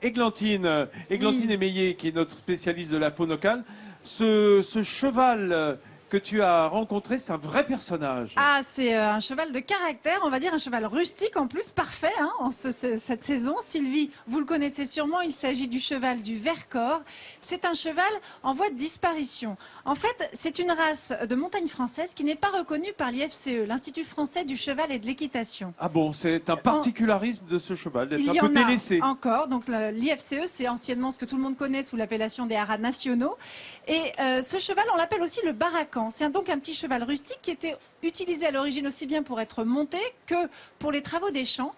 Églantine Oui. Émeillé, qui est notre spécialiste de la faune locale, ce cheval que tu as rencontré, c'est un vrai personnage. Ah, c'est un cheval de caractère, on va dire un cheval rustique en plus, parfait hein, cette saison. Sylvie, vous le connaissez sûrement, il s'agit du cheval du Vercors. C'est un cheval en voie de disparition. En fait, c'est une race de montagne française qui n'est pas reconnue par l'IFCE, l'Institut français du cheval et de l'équitation. Ah bon, c'est un particularisme de ce cheval, d'être Il y un peu en a délaissé. encore. Donc l'IFCE, c'est anciennement ce que tout le monde connaît sous l'appellation des haras nationaux. Et ce cheval, on l'appelle aussi le baracan. C'est donc un petit cheval rustique qui était utilisé à l'origine aussi bien pour être monté que pour les travaux des champs.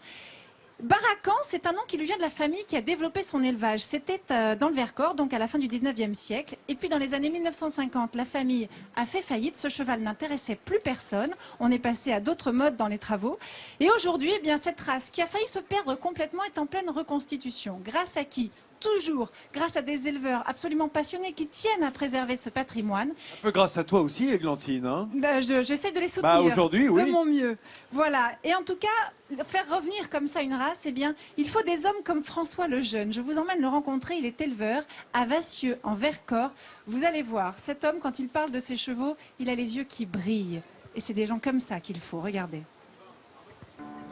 Baracan, c'est un nom qui lui vient de la famille qui a développé son élevage. C'était dans le Vercors, donc à la fin du 19e siècle. Et puis dans les années 1950, la famille a fait faillite. Ce cheval n'intéressait plus personne. On est passé à d'autres modes dans les travaux. Et aujourd'hui, eh bien, cette race qui a failli se perdre complètement est en pleine reconstitution. Grâce à qui ? Toujours grâce à des éleveurs absolument passionnés qui tiennent à préserver ce patrimoine. Un peu grâce à toi aussi, Églantine. Hein, j'essaie de les soutenir aujourd'hui, oui. de mon mieux. Voilà. Et en tout cas, faire revenir comme ça une race, eh bien, il faut des hommes comme François le Jeune. Je vous emmène le rencontrer. Il est éleveur à Vassieux, en Vercors. Vous allez voir, cet homme, quand il parle de ses chevaux, il a les yeux qui brillent. Et c'est des gens comme ça qu'il faut. Regardez.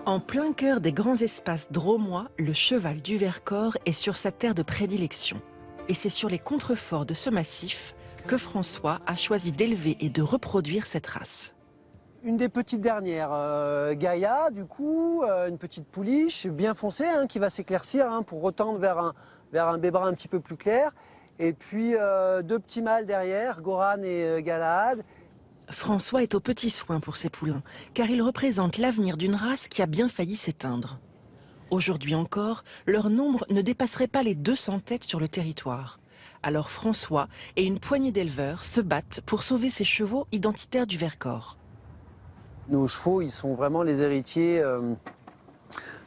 En plein cœur des grands espaces drômois, le cheval du Vercors est sur sa terre de prédilection. Et c'est sur les contreforts de ce massif que François a choisi d'élever et de reproduire cette race. Une des petites dernières, Gaïa, du coup, une petite pouliche bien foncée hein, qui va s'éclaircir hein, pour retendre vers un bébrin un petit peu plus clair. Et puis deux petits mâles derrière, Goran et Galahad. François est aux petits soins pour ses poulains, car ils représentent l'avenir d'une race qui a bien failli s'éteindre. Aujourd'hui encore, leur nombre ne dépasserait pas les 200 têtes sur le territoire. Alors François et une poignée d'éleveurs se battent pour sauver ces chevaux identitaires du Vercors. Nos chevaux, ils sont vraiment les héritiers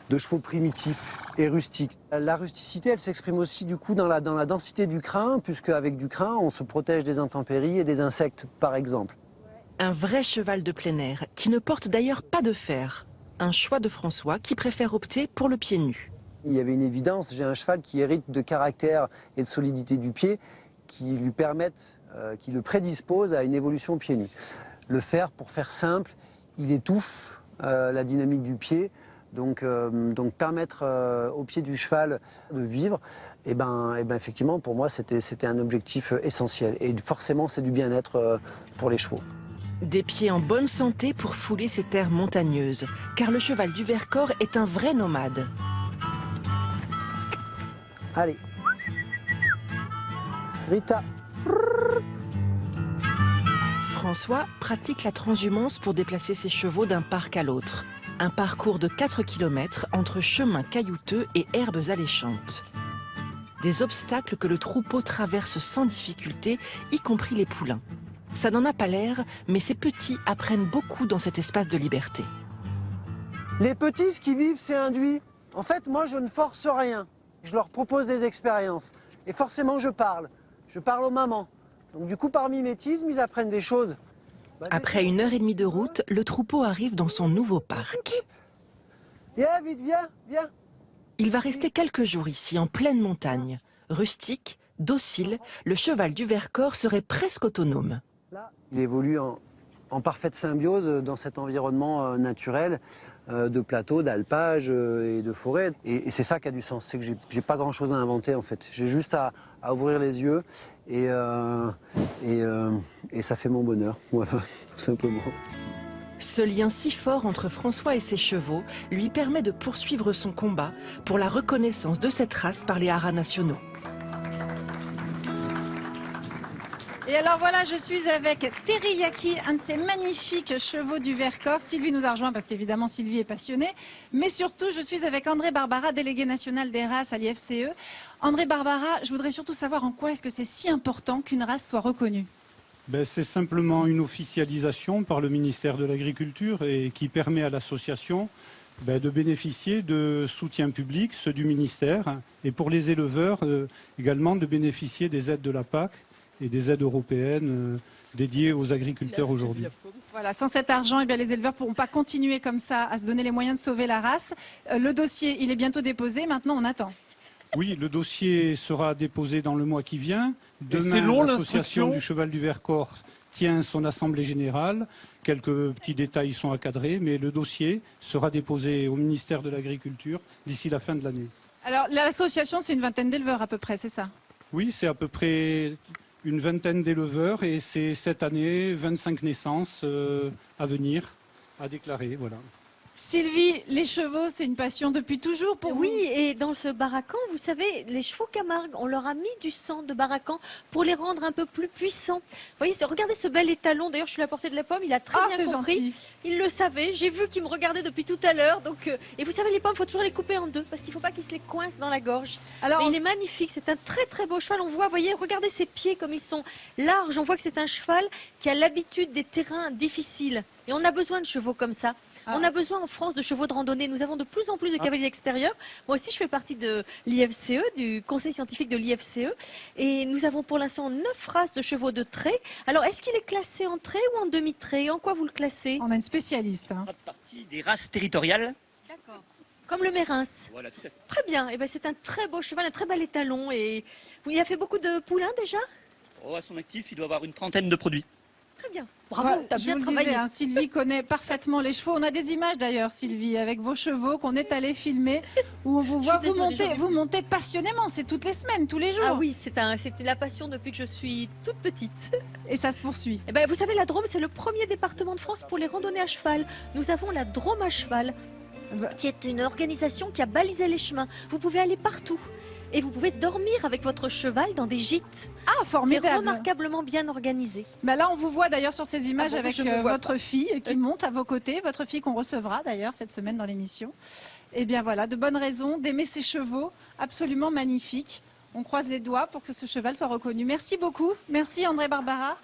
de chevaux primitifs et rustiques. La rusticité, elle s'exprime aussi du coup dans la densité du crin, puisque avec du crin, on se protège des intempéries et des insectes, par exemple. Un vrai cheval de plein air, qui ne porte d'ailleurs pas de fer. Un choix de François qui préfère opter pour le pied nu. Il y avait une évidence, j'ai un cheval qui hérite de caractère et de solidité du pied, qui lui permettent, qui le prédispose à une évolution pieds nus. Le fer, pour faire simple, il étouffe la dynamique du pied, donc permettre au pied du cheval de vivre, et ben effectivement pour moi c'était un objectif essentiel. Et forcément c'est du bien-être pour les chevaux. Des pieds en bonne santé pour fouler ces terres montagneuses, car le cheval du Vercors est un vrai nomade. Allez. Rita. François pratique la transhumance pour déplacer ses chevaux d'un parc à l'autre. Un parcours de 4 km entre chemins caillouteux et herbes alléchantes. Des obstacles que le troupeau traverse sans difficulté, y compris les poulains. Ça n'en a pas l'air, mais ces petits apprennent beaucoup dans cet espace de liberté. Les petits, ce qui vivent, c'est induit. En fait, moi, je ne force rien. Je leur propose des expériences. Et forcément, je parle. Je parle aux mamans. Donc du coup, par mimétisme, ils apprennent des choses. Après 1h30 de route, le troupeau arrive dans son nouveau parc. Viens, vite, viens. Il va rester quelques jours ici, en pleine montagne. Rustique, docile, le cheval du Vercors serait presque autonome. Là, il évolue en parfaite symbiose dans cet environnement naturel de plateaux, d'alpages et de forêts. Et c'est ça qui a du sens, c'est que j'ai pas grand-chose à inventer en fait. J'ai juste à ouvrir les yeux et ça fait mon bonheur, voilà, tout simplement. Ce lien si fort entre François et ses chevaux lui permet de poursuivre son combat pour la reconnaissance de cette race par les haras nationaux. Et alors voilà, je suis avec Teriyaki, un de ces magnifiques chevaux du Vercors. Sylvie nous a rejoint parce qu'évidemment Sylvie est passionnée. Mais surtout, je suis avec André Barbara, délégué national des races à l'IFCE. André Barbara, je voudrais surtout savoir en quoi est-ce que c'est si important qu'une race soit reconnue. C'est simplement une officialisation par le ministère de l'Agriculture et qui permet à l'association de bénéficier de soutien public, ceux du ministère, et pour les éleveurs également de bénéficier des aides de la PAC et des aides européennes dédiées aux agriculteurs aujourd'hui. Voilà, sans cet argent, les éleveurs ne pourront pas continuer comme ça à se donner les moyens de sauver la race. Le dossier, il est bientôt déposé, maintenant on attend. Oui, le dossier sera déposé dans le mois qui vient. c'est Demain, long, l'association l'instruction du Cheval du Vercors tient son assemblée générale. Quelques petits détails sont à cadrer, mais le dossier sera déposé au ministère de l'Agriculture d'ici la fin de l'année. Alors, l'association, c'est une vingtaine d'éleveurs à peu près, c'est ça? Oui, c'est à peu près une vingtaine d'éleveurs et c'est cette année 25 naissances à venir, à déclarer. Voilà. Sylvie, les chevaux, c'est une passion depuis toujours pour vous? Oui, et dans ce baracan, vous savez, les chevaux Camargue, on leur a mis du sang de baracan pour les rendre un peu plus puissants. Vous voyez, regardez ce bel étalon. D'ailleurs, je suis à la portée de la pomme. Il a très bien c'est compris. gentil. Il le savait. J'ai vu qu'il me regardait depuis tout à l'heure. Donc, et vous savez, les pommes, il faut toujours les couper en deux parce qu'il ne faut pas qu'ils se les coincent dans la gorge. Alors, Mais il est magnifique. C'est un très très beau cheval. On voit, vous voyez, regardez ses pieds comme ils sont larges. On voit que c'est un cheval qui a l'habitude des terrains difficiles. Et on a besoin de chevaux comme ça. On a besoin en France de chevaux de randonnée. Nous avons de plus en plus de cavaliers extérieurs. Moi aussi, je fais partie de l'IFCE, du conseil scientifique de l'IFCE. Et nous avons pour l'instant 9 races de chevaux de trait. Alors, est-ce qu'il est classé en trait ou en demi-trait? En quoi vous le classez? on a une spécialiste. fera partie des races territoriales. D'accord. Comme le Mérins. Voilà, tout à fait. Très bien. Eh ben, c'est un très beau cheval, un très bel étalon. Et il a fait beaucoup de poulains déjà? Oh, à son actif, il doit avoir une trentaine de produits. Très bien. Bravo, Ouais, tu as je bien vous le travaillé. disais, hein, Sylvie connaît parfaitement les chevaux. On a des images d'ailleurs, Sylvie, avec vos chevaux qu'on est allé filmer, où on vous voit suis désolée, vous montez passionnément. C'est toutes les semaines, tous les jours. Ah oui, c'est la passion depuis que je suis toute petite. Et ça se poursuit. Eh ben, vous savez, la Drôme, c'est le premier département de France pour les randonnées à cheval. Nous avons la Drôme à cheval, qui est une organisation qui a balisé les chemins. Vous pouvez aller partout. Et vous pouvez dormir avec votre cheval dans des gîtes. Ah, C'est formidable. remarquablement bien organisé. Bah là, on vous voit d'ailleurs sur ces images Ah bon, avec je me vois votre fille qui monte à vos côtés, votre fille qu'on recevra d'ailleurs cette semaine dans l'émission. Et bien voilà, de bonnes raisons d'aimer ces chevaux absolument magnifiques. On croise les doigts pour que ce cheval soit reconnu. Merci beaucoup. Merci André Barbara.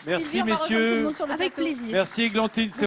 Merci Sylvie, on va rejoindre tout le messieurs. monde sur le Avec plateau. plaisir. Merci Églantine.